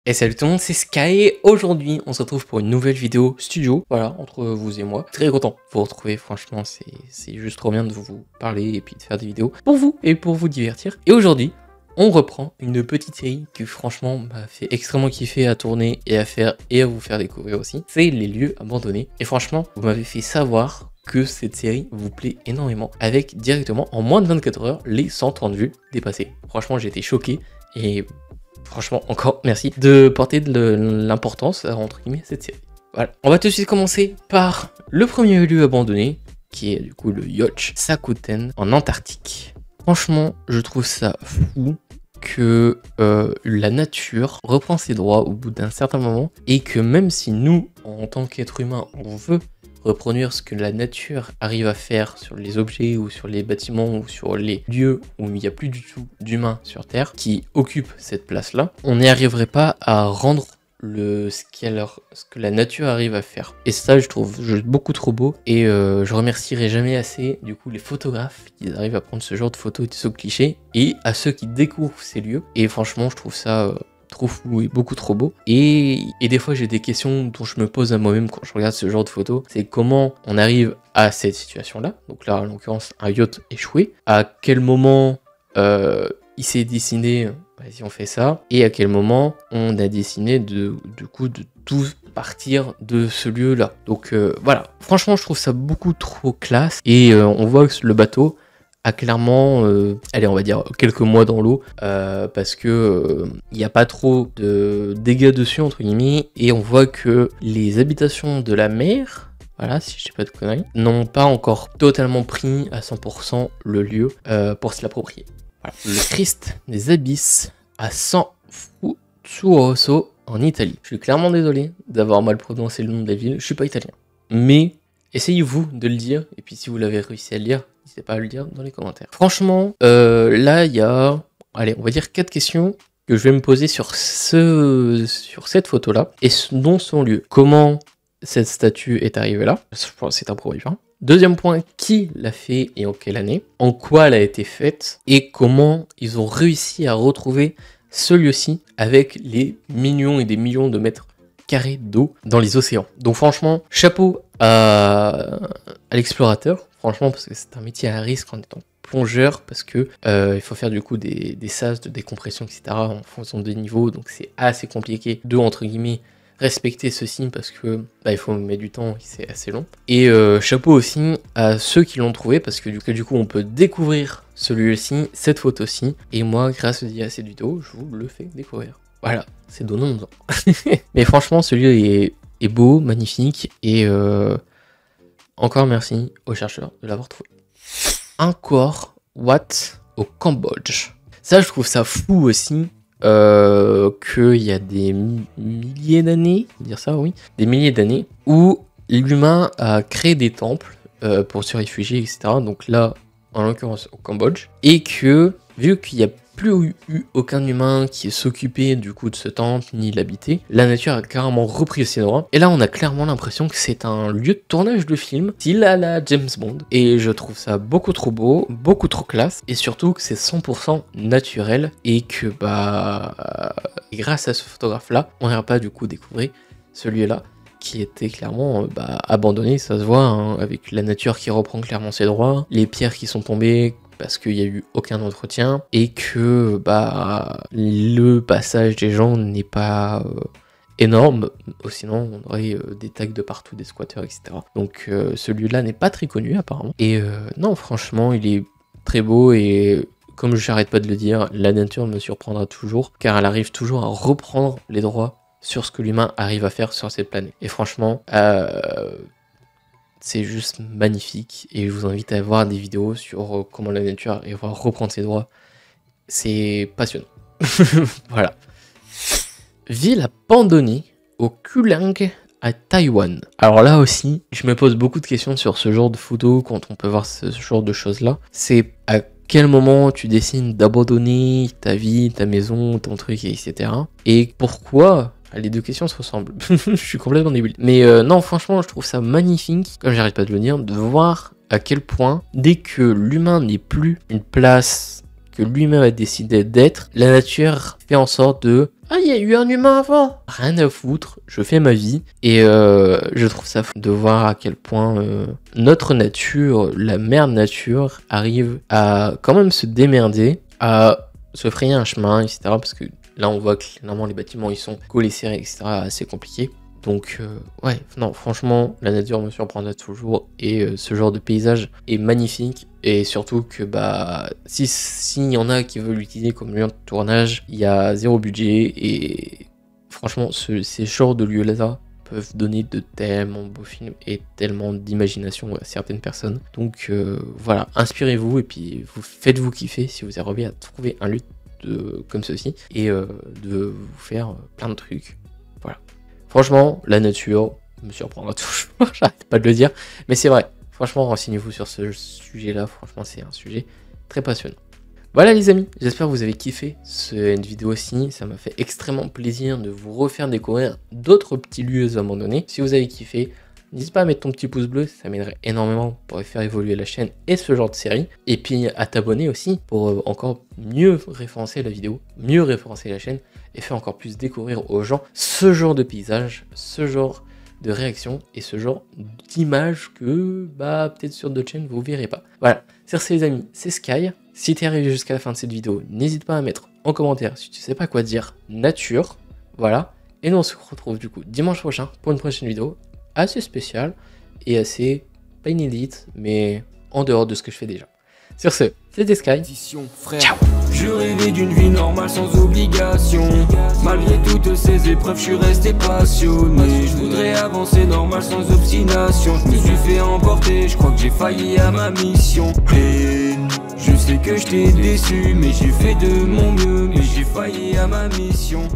Et salut tout le monde, c'est Sky et aujourd'hui on se retrouve pour une nouvelle vidéo studio, voilà, entre vous et moi. Très content de vous retrouver, franchement c'est juste trop bien de vous parler et puis de faire des vidéos pour vous et pour vous divertir. Et aujourd'hui, on reprend une petite série qui franchement m'a fait extrêmement kiffer à tourner et à faire et à vous faire découvrir aussi. C'est les lieux abandonnés. Et franchement, vous m'avez fait savoir que cette série vous plaît énormément avec directement en moins de 24 heures les 130 vues dépassées. Franchement, j'ai été choqué et franchement, encore merci de porter de l'importance entre guillemets cette série. Voilà. On va tout de suite commencer par le premier lieu abandonné, qui est du coup le Yoch Sakuten en Antarctique. Franchement, je trouve ça fou que la nature reprend ses droits au bout d'un certain moment et que même si nous, en tant qu'être humain, on veut reproduire ce que la nature arrive à faire sur les objets ou sur les bâtiments ou sur les lieux où il n'y a plus du tout d'humains sur Terre qui occupent cette place-là, on n'y arriverait pas à rendre ce que la nature arrive à faire. Et ça, je trouve beaucoup trop beau et je remercierai jamais assez du coup les photographes qui arrivent à prendre ce genre de photos et de ce cliché et à ceux qui découvrent ces lieux. Et franchement, je trouve ça trop fou et beaucoup trop beau. Et des fois, j'ai des questions dont je me pose à moi-même quand je regarde ce genre de photos. C'est comment on arrive à cette situation-là. Donc là, en l'occurrence, un yacht échoué. À quel moment il s'est dessiné, vas-y, on fait ça. Et à quel moment on a décidé de tout partir de ce lieu-là. Donc voilà. Franchement, je trouve ça beaucoup trop classe. Et on voit que le bateau a clairement, allez, on va dire quelques mois dans l'eau, parce que il n'y a pas trop de dégâts dessus entre guillemets, et on voit que les habitations de la mer, voilà, si je dis pas de conneries, n'ont pas encore totalement pris à 100% le lieu pour se l'approprier. Voilà. Le Christ des Abysses à San Fructuoso en Italie. Je suis clairement désolé d'avoir mal prononcé le nom de la ville, je suis pas italien, mais essayez-vous de le dire, et puis si vous l'avez réussi à le dire, n'hésitez pas à le dire dans les commentaires. Franchement, là, il y a, allez, on va dire 4 questions que je vais me poser sur cette photo-là, et dont son lieu. Comment cette statue est arrivée là? C'est un premier point. Deuxième point, qui l'a fait et en quelle année? En quoi elle a été faite? Et comment ils ont réussi à retrouver ce lieu-ci avec les millions et des millions de mètres carrés d'eau dans les océans. Donc franchement, chapeau à l'explorateur, franchement, parce que c'est un métier à risque en étant plongeur, parce que il faut faire du coup des sas de décompression, etc. en fonction des niveaux, donc c'est assez compliqué de, entre guillemets, respecter ceci, parce que il faut mettre du temps, c'est assez long. Et chapeau aussi à ceux qui l'ont trouvé, parce que du coup on peut découvrir celui-ci, cette photo-ci, et moi, grâce à cette vidéo, je vous le fais découvrir. Voilà, c'est donnant. Mais franchement, ce lieu est beau, magnifique, et encore merci aux chercheurs de l'avoir trouvé. Angkor Wat au Cambodge. Ça, je trouve ça fou aussi, qu'il y a des milliers d'années, dire ça, oui, des milliers d'années, où l'humain a créé des temples pour se réfugier, etc. Donc là, en l'occurrence au Cambodge, et que, vu qu'il y a plus eu aucun humain qui s'occupait du coup de ce temple ni l'habiter, la nature a carrément repris ses droits. Et là, on a clairement l'impression que c'est un lieu de tournage de film, style à la James Bond. Et je trouve ça beaucoup trop beau, beaucoup trop classe, et surtout que c'est 100% naturel, et que grâce à ce photographe-là, on n'ira pas du coup découvrir ce lieu-là, qui était clairement abandonné, ça se voit, hein, avec la nature qui reprend clairement ses droits, les pierres qui sont tombées parce qu'il n'y a eu aucun entretien, et que le passage des gens n'est pas énorme, sinon on aurait des tags de partout, des squatteurs, etc. Donc ce lieu-là n'est pas très connu apparemment. Et non, franchement, il est très beau, et comme je n'arrête pas de le dire, la nature me surprendra toujours, car elle arrive toujours à reprendre les droits sur ce que l'humain arrive à faire sur cette planète. Et franchement, c'est juste magnifique, et je vous invite à voir des vidéos sur comment la nature arrive à reprendre ses droits. C'est passionnant. Voilà. Ville abandonnée au Kulang à Taïwan. Alors là aussi, je me pose beaucoup de questions sur ce genre de photos quand on peut voir ce genre de choses là. C'est à quel moment tu décides d'abandonner ta vie, ta maison, ton truc, etc. Et pourquoi? Les deux questions se ressemblent. Je suis complètement débile. Mais non, franchement, je trouve ça magnifique, comme j'arrête pas de le dire, de voir à quel point, dès que l'humain n'est plus une place que lui-même a décidé d'être, la nature fait en sorte de « Ah, il y a eu un humain avant !» Rien à foutre, je fais ma vie. Et je trouve ça fou de voir à quel point notre nature, la mère nature, arrive à quand même se démerder, à se frayer un chemin, etc. Parce que là, on voit que clairement les bâtiments, ils sont collés serrés, etc. assez compliqué. Donc, ouais, non, franchement, la nature me surprendra toujours. Et ce genre de paysage est magnifique. Et surtout que, bah, s'il y en a qui veulent l'utiliser comme lieu de tournage, il y a zéro budget. Et franchement, ces genres de lieux-là peuvent donner de tellement beaux films et tellement d'imagination à certaines personnes. Donc, voilà, inspirez-vous et puis faites-vous kiffer si vous arrivez à trouver un lieu comme ceci. Et de vous faire plein de trucs. Voilà. Franchement, la nature me surprendra toujours, j'arrête pas de le dire, mais c'est vrai. Franchement, renseignez-vous sur ce sujet-là, franchement, c'est un sujet très passionnant. Voilà les amis, j'espère que vous avez kiffé cette vidéo-ci, ça m'a fait extrêmement plaisir de vous refaire découvrir d'autres petits lieux abandonnés. Si vous avez kiffé, n'hésite pas à mettre ton petit pouce bleu, ça m'aiderait énormément pour faire évoluer la chaîne et ce genre de série. Et puis à t'abonner aussi pour encore mieux référencer la vidéo, mieux référencer la chaîne et faire encore plus découvrir aux gens ce genre de paysage, ce genre de réaction et ce genre d'image que bah peut-être sur d'autres chaînes vous verrez pas. Voilà, sur ce les amis, c'est Sky. Si t'es arrivé jusqu'à la fin de cette vidéo, n'hésite pas à mettre en commentaire si tu sais pas quoi dire nature. Voilà, et nous on se retrouve du coup dimanche prochain pour une prochaine vidéo assez spécial et assez pas inédite, mais en dehors de ce que je fais déjà. Sur ce, c'était Sky. Ciao. Je rêvais d'une vie normale sans obligation. Malgré toutes ces épreuves, je suis resté passionné. Je voudrais avancer normal sans obstination. Je me suis fait emporter, je crois que j'ai failli à ma mission. Et je sais que je t'ai déçu, mais j'ai fait de mon mieux. Mais j'ai failli à ma mission.